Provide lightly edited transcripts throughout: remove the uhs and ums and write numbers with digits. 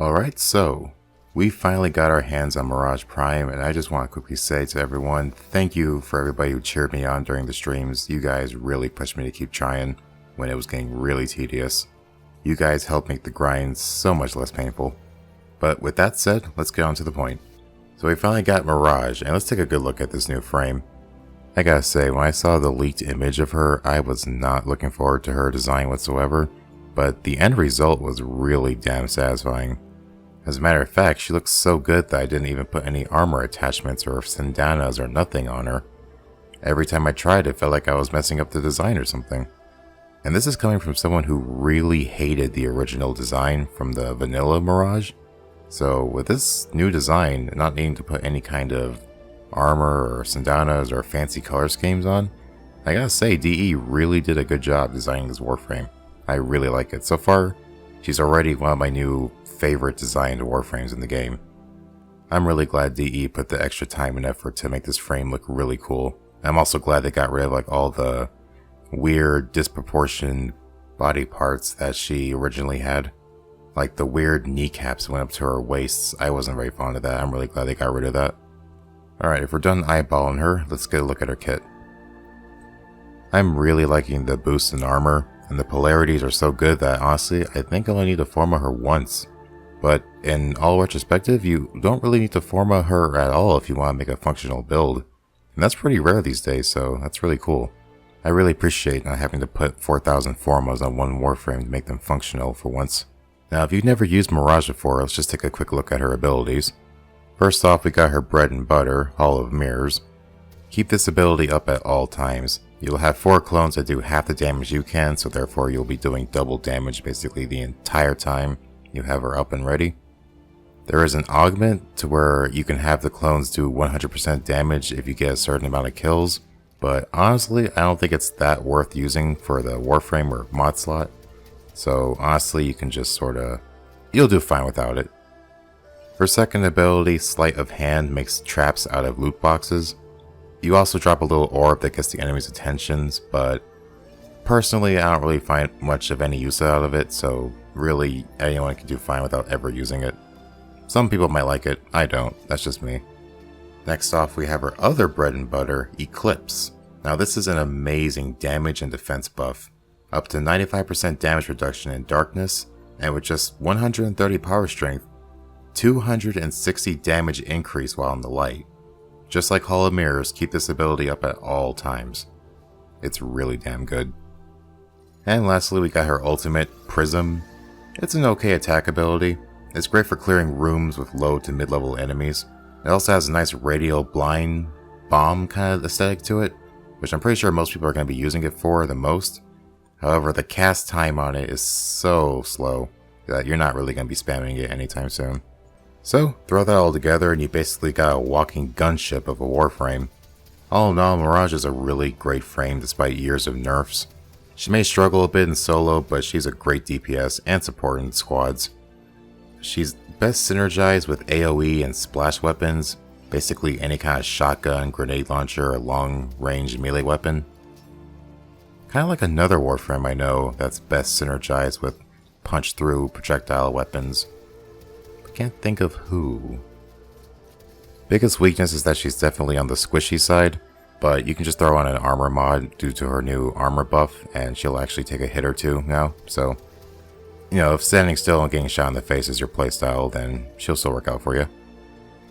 Alright, so we finally got our hands on Mirage Prime, and I just want to quickly say to everyone, thank you for everybody who cheered me on during the streams. You guys really pushed me to keep trying when it was getting really tedious. You guys helped make the grind so much less painful. But with that said, let's get on to the point. So we finally got Mirage, and let's take a good look at this new frame. I gotta say, when I saw the leaked image of her, I was not looking forward to her design whatsoever, but the end result was really damn satisfying. As a matter of fact, she looks so good that I didn't even put any armor attachments or sandanas or nothing on her. Every time I tried, it felt like I was messing up the design or something. And this is coming from someone who really hated the original design from the vanilla Mirage. So with this new design, not needing to put any kind of armor or sandanas or fancy color schemes on, I gotta say DE really did a good job designing this Warframe. I really like it. So far, she's already one of my new favorite designed Warframes in the game. I'm really glad DE put the extra time and effort to make this frame look really cool. I'm also glad they got rid of like all the weird disproportioned body parts that she originally had. Like the weird kneecaps went up to her waists. I wasn't very fond of that. I'm really glad they got rid of that. Alright, if we're done eyeballing her, let's get a look at her kit. I'm really liking the boost in armor, and the polarities are so good that honestly, I think I only need to forma her once. But in all retrospective, you don't really need to forma her at all if you want to make a functional build. And that's pretty rare these days, so that's really cool. I really appreciate not having to put 4,000 formas on one Warframe to make them functional for once. Now, if you've never used Mirage before, let's just take a quick look at her abilities. First off, we got her bread and butter, Hall of Mirrors. Keep this ability up at all times. You'll have 4 clones that do half the damage you can, so therefore you'll be doing double damage basically the entire time you have her up and ready. There is an augment to where you can have the clones do 100% damage if you get a certain amount of kills, but honestly I don't think it's that worth using for the Warframe or mod slot. So honestly you can just you'll do fine without it. Her second ability, Sleight of Hand, makes traps out of loot boxes. You also drop a little orb that gets the enemy's attentions, but personally I don't really find much of any use out of it, so really anyone can do fine without ever using it. Some people might like it, I don't, that's just me. Next off we have her other bread and butter, Eclipse. Now this is an amazing damage and defense buff. Up to 95% damage reduction in darkness, and with just 130 power strength, 260 damage increase while in the light. Just like Hall of Mirrors, keep this ability up at all times. It's really damn good. And lastly we got her ultimate, Prism. It's an okay attack ability. It's great for clearing rooms with low to mid-level enemies. It also has a nice radial blind bomb kind of aesthetic to it, which I'm pretty sure most people are going to be using it for the most. However, the cast time on it is so slow that you're not really going to be spamming it anytime soon. So, throw that all together and you basically got a walking gunship of a Warframe. All in all, Mirage is a really great frame despite years of nerfs. She may struggle a bit in solo, but she's a great DPS and support in squads. She's best synergized with AoE and splash weapons, basically any kind of shotgun, grenade launcher, or long range melee weapon. Kind of like another Warframe I know that's best synergized with punch through projectile weapons. Can't think of who. Biggest weakness is that she's definitely on the squishy side, but you can just throw on an armor mod due to her new armor buff and she'll actually take a hit or two now, so you know, if standing still and getting shot in the face is your playstyle, then she'll still work out for you.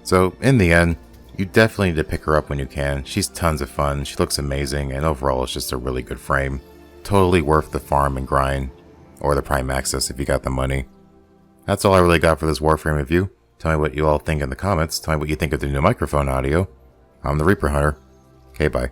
So in the end, you definitely need to pick her up when you can. She's tons of fun, she looks amazing, and overall it's just a really good frame. Totally worth the farm and grind, or the Prime Access if you got the money. That's all I really got for this Warframe review. Tell me what you all think in the comments. Tell me what you think of the new microphone audio. I'm the Reaper Hunter. Okay, bye.